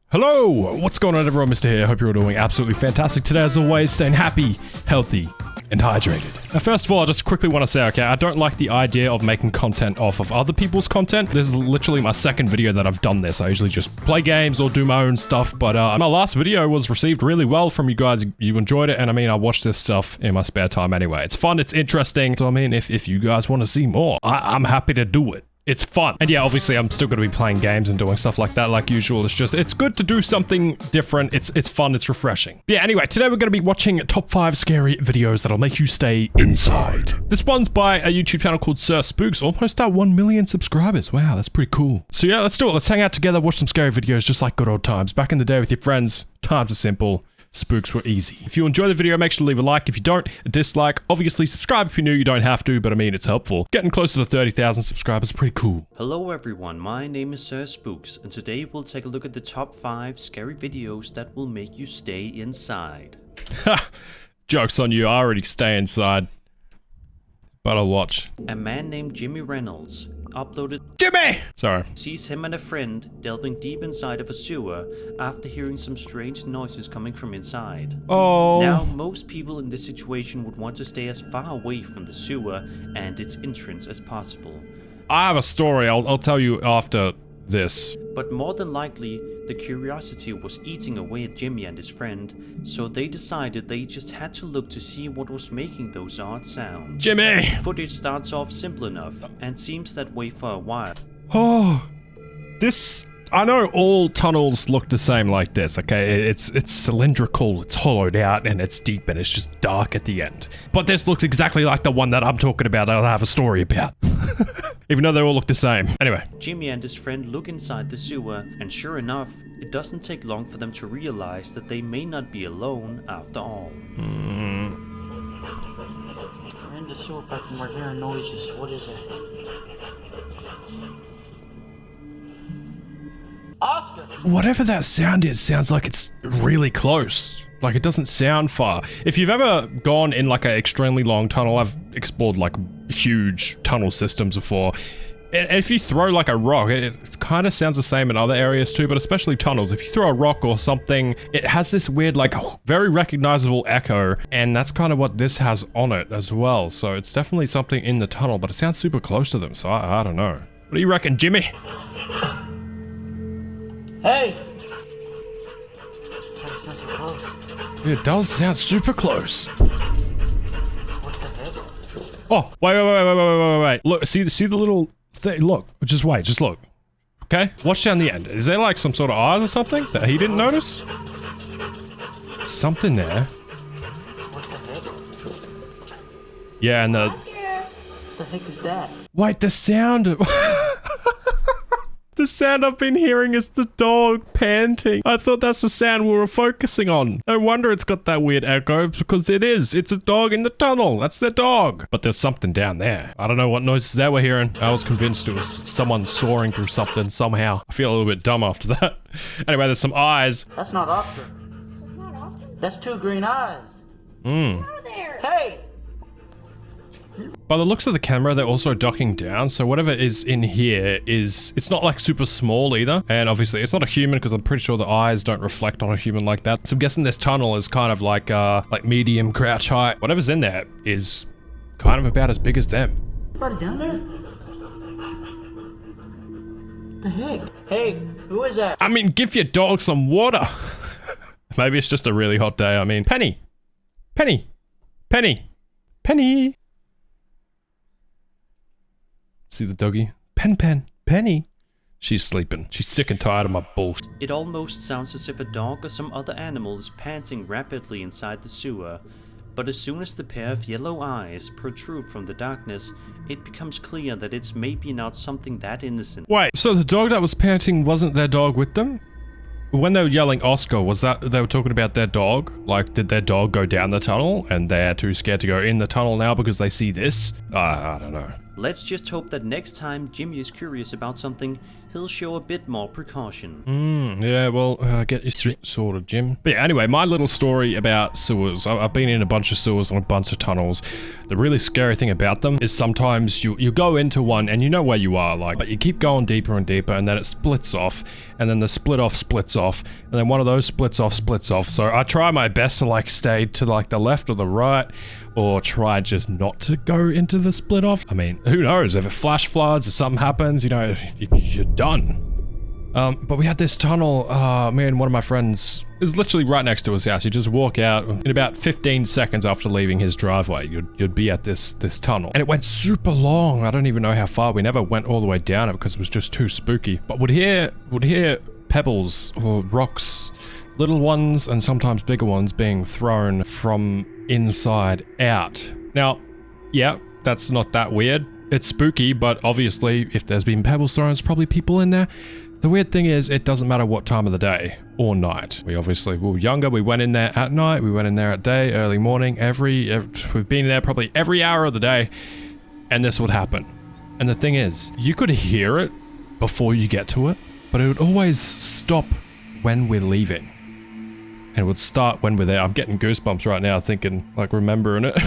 Hello, what's going on everyone? Mr. here. Hope you're all doing absolutely fantastic today as always, staying happy, healthy, and hydrated. Now, first of all, I just quickly want to say, okay, I don't like the idea of making content off of other people's content. This is literally my second video that I've done this. I usually just play games or do my own stuff, but my last video was received really well from you guys. You enjoyed it, and I mean, I watch this stuff in my spare time anyway. It's fun, it's interesting, so I mean, if you guys want to see more, I'm happy to do it. It's fun. And yeah, obviously I'm still going to be playing games and doing stuff like that like usual. It's good to do something different. It's fun, it's refreshing. Yeah, anyway, today we're going to be watching top 5 scary videos that'll make you stay inside. This one's by a YouTube channel called Sir Spooks, almost at 1 million subscribers. Wow, that's pretty cool. So yeah, let's do it. Let's hang out together, watch some scary videos just like good old times. Back in the day with your friends, times are simple. Spooks were easy. If you enjoy the video, make sure to leave a like. If you don't, a dislike. Obviously, subscribe if you're new. You don't have to, but I mean, it's helpful. Getting closer to 30,000 subscribers is pretty cool. Hello everyone, my name is Sir Spooks, and today we'll take a look at the top 5 scary videos that will make you stay inside. Ha! Joke's on you, I already stay inside. But I'll watch. A man named Jimmy Reynolds uploaded sees him and a friend delving deep inside of a sewer after hearing some strange noises coming from inside. Oh. Now, most people in this situation would want to stay as far away from the sewer and its entrance as possible. I have a story, I'll tell you after this. But more than likely, the curiosity was eating away at Jimmy and his friend, so they decided they just had to look to see what was making those odd sounds. Jimmy! Footage starts off simple enough, and seems that way for a while. Oh, I know all tunnels look the same like this, okay? It's cylindrical, it's hollowed out, and it's deep, and it's just dark at the end. But this looks exactly like the one that I'm talking about, I'll have a story about. Even though they all look the same. Anyway. Jimmy and his friend look inside the sewer, and sure enough, it doesn't take long for them to realize that they may not be alone after all. I'm in the sewer pipe and we're hearing noises. What is it? Oscar! Whatever that sound is, sounds like it's really close. Like, it doesn't sound far. If you've ever gone in like an extremely long tunnel, I've explored like huge tunnel systems before. And if you throw like a rock, it kind of sounds the same in other areas too, but especially tunnels. If you throw a rock or something, it has this weird, like, very recognizable echo, and that's kind of what this has on it as well. So it's definitely something in the tunnel, but it sounds super close to them, so I don't know. What do you reckon, Jimmy? Hey! It does sound super close. What the heck? Oh, wait. Look, see the little thing? Look, just wait, just look. Okay, watch down the end. Is there like some sort of eyes or something that he didn't notice? Something there. What the heck? Yeah, and What the heck is that? wait, the sound. The sound I've been hearing is the dog panting. I thought that's the sound we were focusing on. No wonder it's got that weird echo, because it is. It's a dog in the tunnel. That's the dog. But there's something down there. I don't know what noises they were hearing. I was convinced it was someone soaring through something somehow. I feel a little bit dumb after that. Anyway, there's some eyes. That's not Oscar. That's not Oscar. That's 2 green eyes. Out there. Hey! By the looks of the camera, they're also docking down, so whatever is in here it's not like super small either. And obviously it's not a human, because I'm pretty sure the eyes don't reflect on a human like that. So I'm guessing this tunnel is kind of like medium crouch height. Whatever's in there is kind of about as big as them. Anybody down there? The heck? Hey, who is that? I mean, give your dog some water. Maybe it's just a really hot day. I mean, Penny. See the doggy? Penny. She's sleeping. She's sick and tired of my bullshit. It almost sounds as if a dog or some other animal is panting rapidly inside the sewer, but as soon as the pair of yellow eyes protrude from the darkness, it becomes clear that it's maybe not something that innocent. Wait, so the dog that was panting wasn't their dog with them? When they were yelling Oscar, was that they were talking about their dog? Like, did their dog go down the tunnel and they're too scared to go in the tunnel now because they see this? I don't know. Let's just hope that next time Jimmy is curious about something, he'll he'll show a bit more precaution. Yeah, well, get your shit sorted, Jim. But yeah, anyway, my little story about sewers. I've been in a bunch of sewers and a bunch of tunnels. The really scary thing about them is sometimes you go into one and you know where you are, like, but you keep going deeper and deeper, and then it splits off, and then the split off splits off, and then one of those splits off. So I try my best to like stay to like the left or the right, or try just not to go into the split off. I mean, who knows, if it flash floods or something happens, you know, you're done. But we had this tunnel, me and one of my friends, it was literally right next to his house. You just walk out, in about 15 seconds after leaving his driveway, you'd be at this tunnel. And it went super long. I don't even know how far. We never went all the way down it because it was just too spooky. But would hear pebbles or rocks, little ones and sometimes bigger ones, being thrown from inside out. Now, yeah, that's not that weird. It's spooky, but obviously if there's been pebbles thrown, there's probably people in there. The weird thing is, it doesn't matter what time of the day or night. We obviously were younger, we went in there at night, we went in there at day, early morning, we've been there probably every hour of the day, and this would happen. And the thing is, you could hear it before you get to it, but it would always stop when we're leaving. And it would start when we're there. I'm getting goosebumps right now thinking, like, remembering it.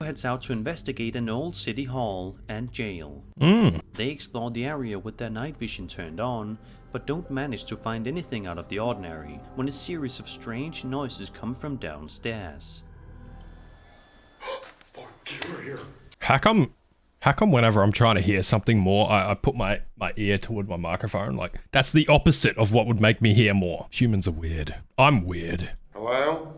Heads out to investigate an old city hall and jail. They explore the area with their night vision turned on, but don't manage to find anything out of the ordinary when a series of strange noises come from downstairs. How come whenever I'm trying to hear something more, I put my ear toward my microphone? Like, that's the opposite of what would make me hear more. Humans are weird. I'm weird. Hello?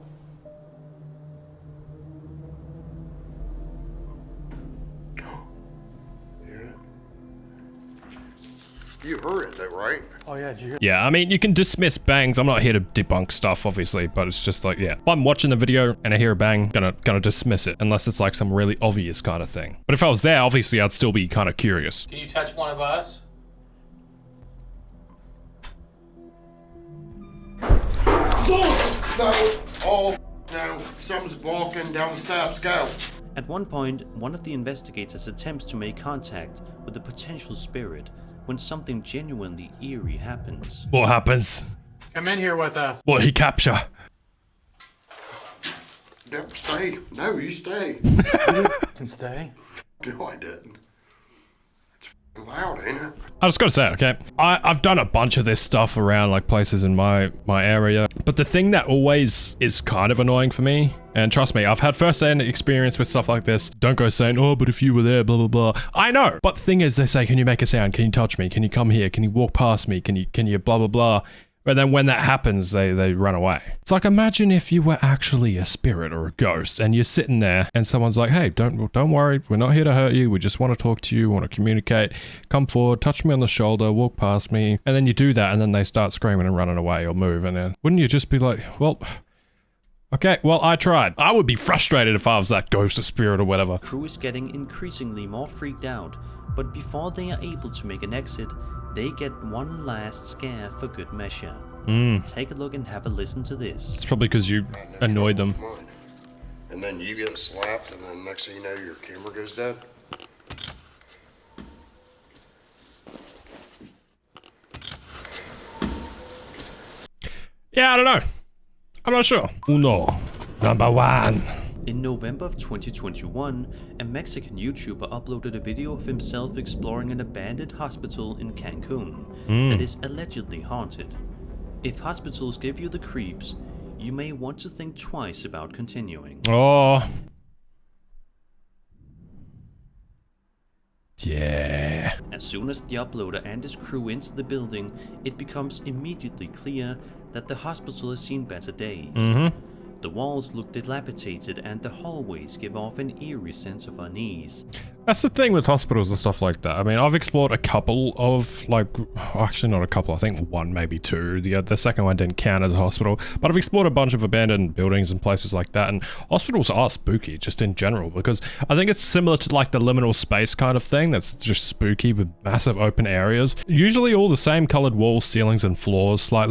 You heard it though, right? Oh yeah, did you hear? Yeah, I mean, you can dismiss bangs. I'm not here to debunk stuff, obviously, but it's just like, yeah. If I'm watching the video and I hear a bang, gonna dismiss it, unless it's like some really obvious kind of thing. But if I was there, obviously, I'd still be kind of curious. Can you touch one of us? No! Oh, no. Someone's walking down the steps. Go. At one point, one of the investigators attempts to make contact with a potential spirit when something genuinely eerie happens. What happens? Come in here with us. What he capture? No, stay. No, you stay. You can stay. No, I didn't. It's loud, ain't it? I just gotta say, okay, I've done a bunch of this stuff around like places in my area, but the thing that always is kind of annoying for me, and trust me, I've had first-hand experience with stuff like this. Don't go saying, oh, but if you were there, blah, blah, blah. I know, but the thing is, they say, can you make a sound? Can you touch me? Can you come here? Can you walk past me? Can you blah, blah, blah? But then when that happens, they run away. It's like, imagine if you were actually a spirit or a ghost and you're sitting there and someone's like, hey, don't worry. We're not here to hurt you. We just want to talk to you, want to communicate. Come forward, touch me on the shoulder, walk past me. And then you do that and then they start screaming and running away or move. And then wouldn't you just be like, well, okay, well, I tried. I would be frustrated if I was that ghost or spirit or whatever. Crew is getting increasingly more freaked out, but before they are able to make an exit, they get one last scare for good measure. Take a look and have a listen to this. It's probably because you annoyed them. And then you get slapped, and then next thing you know, your camera goes dead. Yeah, I don't know. I'm not sure. Uno. Number one. In November of 2021, a Mexican YouTuber uploaded a video of himself exploring an abandoned hospital in Cancun that is allegedly haunted. If hospitals give you the creeps, you may want to think twice about continuing. Oh. Yeah. As soon as the uploader and his crew enter the building, it becomes immediately clear that the hospital has seen better days. The walls look dilapidated and the hallways give off an eerie sense of unease. That's the thing with hospitals and stuff like that. I mean, I've explored a couple of, like, actually not a couple, I think one, maybe two. The second one didn't count as a hospital, but I've explored a bunch of abandoned buildings and places like that, and hospitals are spooky, just in general, because I think it's similar to, like, the liminal space kind of thing that's just spooky with massive open areas. Usually all the same colored walls, ceilings, and floors, slight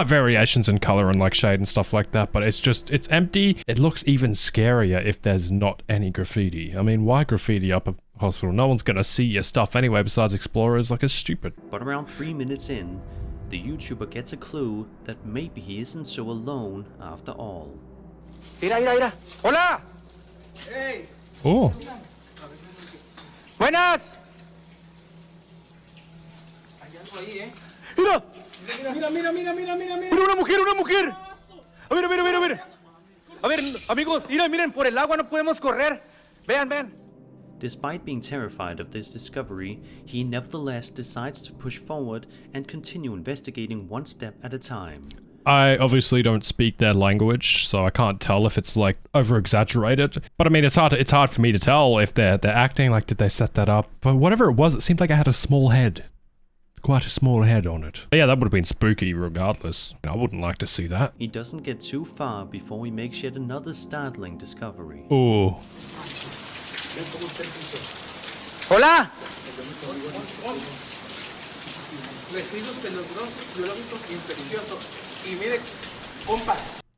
variations in color and, like, shade and stuff like that, but it's empty. It looks even scarier if there's not any graffiti. I mean, why graffiti up a hospital. No one's gonna see your stuff anyway besides explorers. Like, it's stupid. But around 3 minutes in, the YouTuber gets a clue that maybe he isn't so alone after all. Mira, mira, mira. Hola. Hey. Oh. Buenas. Mira. Mira, una mujer, una mujer. A ver, a ver, a ver, a ver. A ver, amigos, miren, por el agua no podemos correr. Vean, vean. Despite being terrified of this discovery, he nevertheless decides to push forward and continue investigating one step at a time. I obviously don't speak their language, so I can't tell if it's like over-exaggerated. But I mean, it's hard for me to tell if they're acting like, did they set that up? But whatever it was, it seemed like I had a small head. Quite a small head on it. But yeah, that would have been spooky regardless. I wouldn't like to see that. He doesn't get too far before he makes yet another startling discovery. Oh. Hola.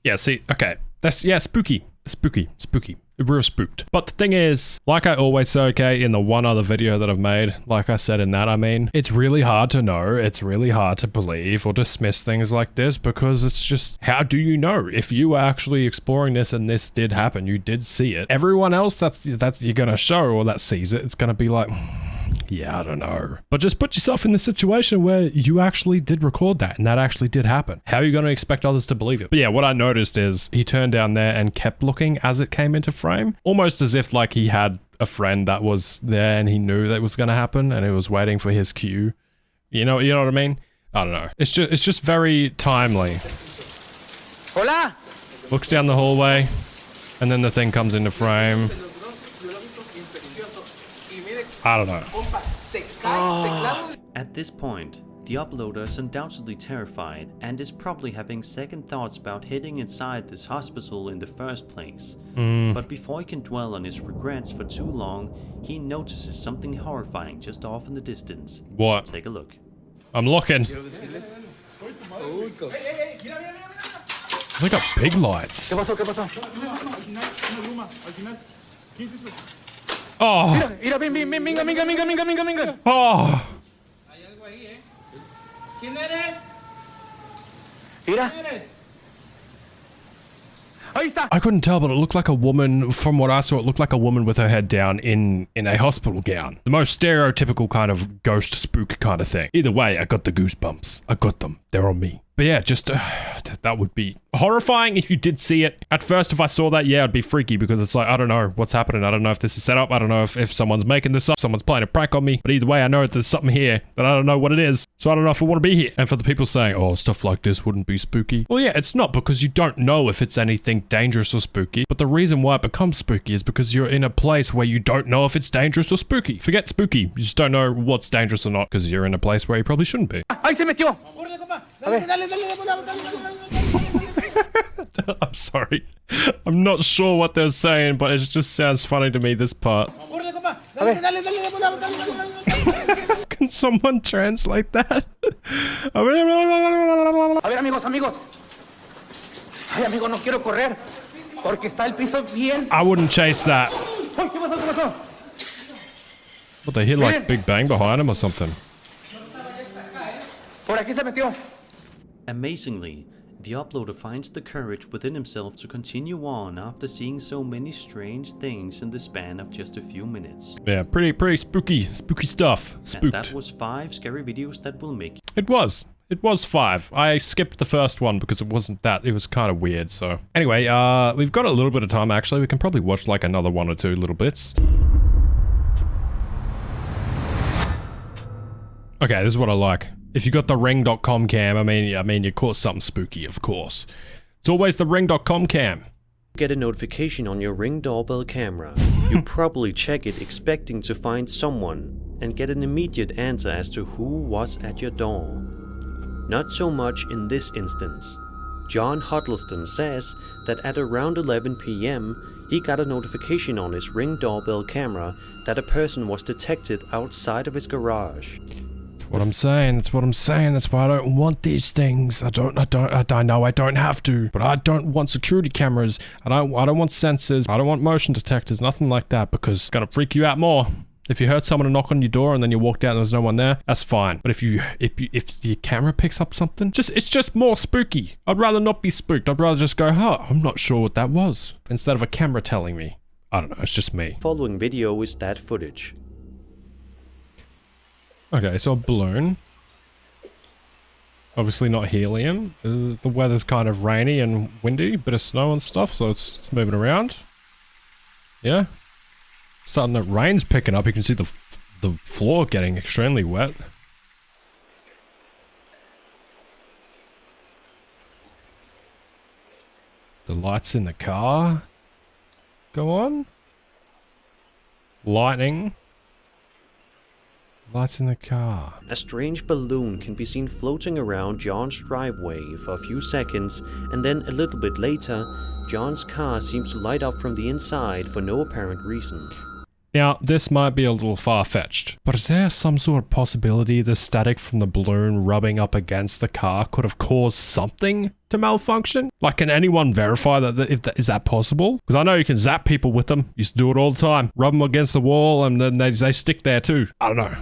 Yeah, see, okay. That's, yeah, spooky. Spooky. Real spooked. But the thing is, like I always say, okay, in the one other video that I've made, like I said in that, I mean, it's really hard to know, it's really hard to believe or dismiss things like this because it's just, how do you know? If you were actually exploring this and this did happen, you did see it. Everyone else that's you're gonna show or that sees it, it's gonna be like, yeah, I don't know. But just put yourself in the situation where you actually did record that and that actually did happen. How are you going to expect others to believe it? But yeah, what I noticed is he turned down there and kept looking as it came into frame, almost as if like he had a friend that was there and he knew that was going to happen and he was waiting for his cue. You know what I mean? I don't know. It's just very timely. Hola. Looks down the hallway and then the thing comes into frame. I don't know. At this point, the uploader is undoubtedly terrified and is probably having second thoughts about heading inside this hospital in the first place. But before he can dwell on his regrets for too long, he notices something horrifying just off in the distance. What? Take a look. I'm looking. They got big lights. ¿Qué pasó? ¿Qué pasó? Oh. Mira, venga. Oh. Mira. Ahí está. I couldn't tell, but it looked like a woman. From what I saw, it looked like a woman with her head down in a hospital gown. The most stereotypical kind of ghost spook kind of thing. Either way, I got the goosebumps. I got them. They're on me. But yeah, just that would be horrifying if you did see it. At first, if I saw that, yeah, it'd be freaky because it's like, I don't know what's happening. I don't know if this is set up. I don't know if someone's making this up. Someone's playing a prank on me. But either way, I know there's something here, but I don't know what it is. So I don't know if I want to be here. And for the people saying, oh, stuff like this wouldn't be spooky. Well, yeah, it's not because you don't know if it's anything dangerous or spooky. But the reason why it becomes spooky is because you're in a place where you don't know if it's dangerous or spooky. Forget spooky. You just don't know what's dangerous or not because you're in a place where you probably shouldn't be. Ahí se metió. I'm sorry. I'm not sure what they're saying, but it just sounds funny to me, this part. Can someone translate that? A ver, amigos. Ay, amigo, no quiero correr. Porque está el piso bien. I wouldn't chase that. Ay, ¿qué pasó? What, they hear like Big Bang behind him or something? Por aquí se metió. Amazingly, the uploader finds the courage within himself to continue on after seeing so many strange things in the span of just a few minutes. Yeah, pretty spooky stuff. Spooked. And that was 5 scary videos that will make you. It was 5. I skipped the first one because it wasn't that. It was kind of weird, so. Anyway, we've got a little bit of time, actually. We can probably watch like another 1 or 2 little bits. Okay, this is what I like. If you got the ring.com cam, I mean, you caught something spooky, of course. It's always the ring.com cam. Get a notification on your Ring doorbell camera. You probably check it expecting to find someone and get an immediate answer as to who was at your door. Not so much in this instance. John Huddleston says that at around 11 p.m. he got a notification on his Ring doorbell camera that a person was detected outside of his garage. What I'm saying, that's what I'm saying. That's why I don't want these things. I know I don't have to, but I don't want security cameras. I don't want sensors. I don't want motion detectors, nothing like that, because it's gonna freak you out more. If you heard someone knock on your door and then you walked out and there's no one there, that's fine. But if your camera picks up something, it's just more spooky. I'd rather not be spooked. I'd rather just go, huh, I'm not sure what that was, instead of a camera telling me. I don't know, it's just me. Following video is that footage. Okay, so a balloon. Obviously not helium. The weather's kind of rainy and windy, bit of snow and stuff, so it's moving around. Yeah. Sudden that rain's picking up, you can see the floor getting extremely wet. The lights in the car go on. Lightning. Lights in the car. A strange balloon can be seen floating around John's driveway for a few seconds, and then a little bit later, John's car seems to light up from the inside for no apparent reason. Now, this might be a little far-fetched, but is there some sort of possibility the static from the balloon rubbing up against the car could have caused something to malfunction? Like, can anyone verify is that possible? Because I know you can zap people with them. Used to do it all the time. Rub them against the wall and then they stick there too. I don't know.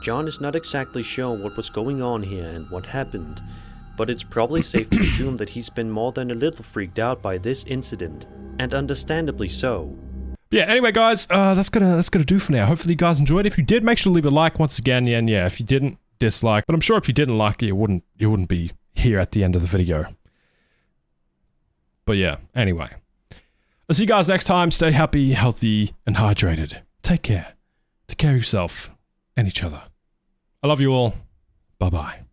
John is not exactly sure what was going on here and what happened, but it's probably safe to assume that he's been more than a little freaked out by this incident, and understandably so. Yeah, anyway guys, that's gonna do for now. Hopefully you guys enjoyed. If you did, make sure to leave a like once again, and yeah, if you didn't, dislike. But I'm sure if you didn't like it, you wouldn't be here at the end of the video. But yeah, anyway. I'll see you guys next time. Stay happy, healthy, and hydrated. Take care. Take care of yourself and each other. I love you all. Bye-bye.